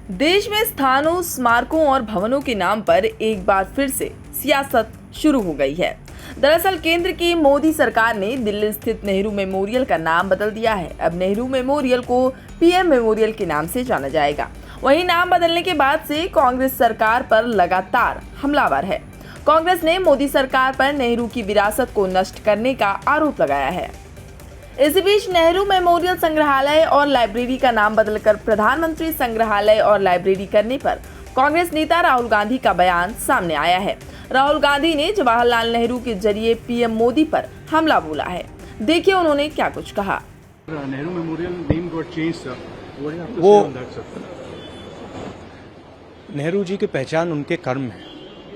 देश में स्थानों, स्मारकों और भवनों के नाम पर एक बार फिर से सियासत शुरू हो गई है। दरअसल केंद्र की मोदी सरकार ने दिल्ली स्थित नेहरू मेमोरियल का नाम बदल दिया है। अब नेहरू मेमोरियल को पीएम मेमोरियल के नाम से जाना जाएगा। वहीं नाम बदलने के बाद से कांग्रेस सरकार पर लगातार हमलावर है। कांग्रेस ने मोदी सरकार पर नेहरू की विरासत को नष्ट करने का आरोप लगाया है। इसी बीच नेहरू मेमोरियल संग्रहालय और लाइब्रेरी का नाम बदलकर प्रधानमंत्री संग्रहालय और लाइब्रेरी करने पर कांग्रेस नेता राहुल गांधी का बयान सामने आया है। राहुल गांधी ने जवाहरलाल नेहरू के जरिए पीएम मोदी पर हमला बोला है। देखिए उन्होंने क्या कुछ कहा। Nehru memorial name got changed sir, what you have to say on that sir? Nehru ji की पहचान उनके कर्म है,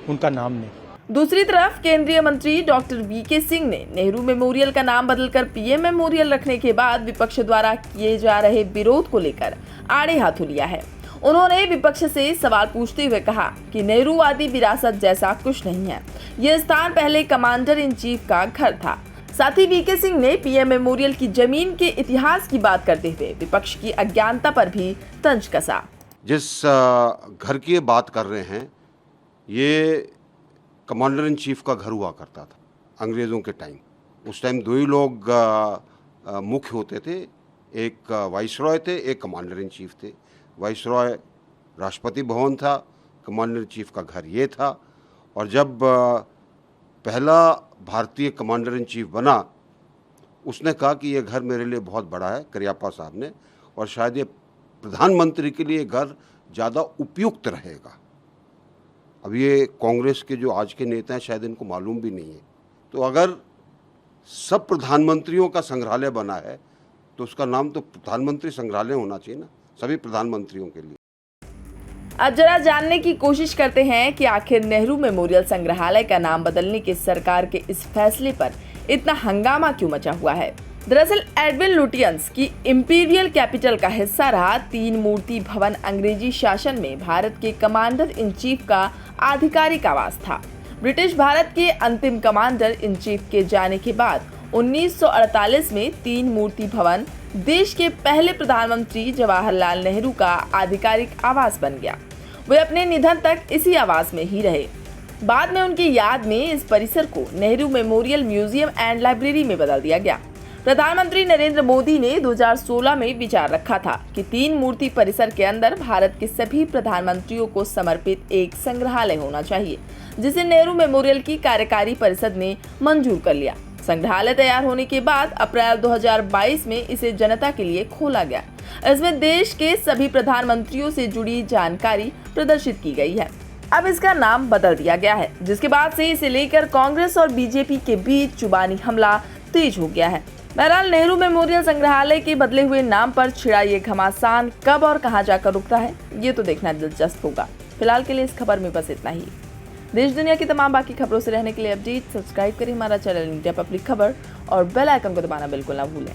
उनका नाम नहीं। दूसरी तरफ केंद्रीय मंत्री डॉक्टर वीके सिंह ने नेहरू मेमोरियल का नाम बदलकर पीएम मेमोरियल रखने के बाद विपक्ष द्वारा किए जा रहे विरोध को लेकर आड़े हाथों लिया है। उन्होंने विपक्ष से सवाल पूछते हुए कहा कि नेहरूवादी विरासत जैसा कुछ नहीं है। यह स्थान पहले कमांडर इन चीफ का घर था। साथ ही वीके सिंह ने पीएम मेमोरियल की जमीन के इतिहास की बात करते हुए विपक्ष की अज्ञानता पर भी तंज कसा। जिस घर की बात कर रहे हैं, ये कमांडर इन चीफ का घर हुआ करता था अंग्रेज़ों के टाइम। उस टाइम दो ही लोग मुख्य होते थे, एक वाइसरॉय थे, एक कमांडर इन चीफ थे। वाइसरॉय राष्ट्रपति भवन था, कमांडर इन चीफ का घर ये था। और जब पहला भारतीय कमांडर इन चीफ बना, उसने कहा कि ये घर मेरे लिए बहुत बड़ा है, करियप्पा साहब ने, और शायद ये प्रधानमंत्री के लिए घर ज़्यादा उपयुक्त रहेगा। अब ये कांग्रेस के जो आज के नेता हैं शायद इनको मालूम भी नहीं है। तो अगर सब प्रधानमंत्रियों का संग्रहालय बना है तो उसका नाम तो प्रधानमंत्री संग्रहालय होना चाहिए ना, सभी प्रधानमंत्रियों के लिए। अब जरा जानने की कोशिश करते हैं कि आखिर नेहरू मेमोरियल संग्रहालय का नाम बदलने के सरकार के इस फैसले पर इतना हंगामा क्यों मचा हुआ है। दरअसल एडविन लुटियंस की इंपीरियल कैपिटल का हिस्सा रहा 3 मूर्ति भवन अंग्रेजी शासन में भारत के कमांडर इन चीफ का आधिकारिक आवास था। ब्रिटिश भारत के अंतिम कमांडर इन चीफ के जाने के बाद 1948 में 3 मूर्ति भवन देश के पहले प्रधानमंत्री जवाहरलाल नेहरू का आधिकारिक आवास बन गया। वे अपने निधन तक इसी आवास में ही रहे। बाद में उनकी याद में इस परिसर को Nehru memorial museum and library में बदल दिया गया। प्रधानमंत्री नरेंद्र मोदी ने 2016 में विचार रखा था कि 3 मूर्ति परिसर के अंदर भारत के सभी प्रधानमंत्रियों को समर्पित एक संग्रहालय होना चाहिए, जिसे नेहरू मेमोरियल की कार्यकारी परिषद ने मंजूर कर लिया। संग्रहालय तैयार होने के बाद अप्रैल 2022 में इसे जनता के लिए खोला गया। इसमें देश के सभी प्रधानमंत्रियों से जुड़ी जानकारी प्रदर्शित की गई है। अब इसका नाम बदल दिया गया है, जिसके बाद से इसे लेकर कांग्रेस और बीजेपी के बीच जुबानी हमला तेज हो गया है। बहरहाल नेहरू मेमोरियल संग्रहालय के बदले हुए नाम पर छिड़ा ये घमासान कब और कहां जाकर रुकता है, ये तो देखना दिलचस्प होगा। फिलहाल के लिए इस खबर में बस इतना ही। देश दुनिया की तमाम बाकी खबरों से रहने के लिए अपडेट सब्सक्राइब करें हमारा चैनल इंडिया पब्लिक खबर और बेल आइकन को दबाना बिल्कुल ना भूलें।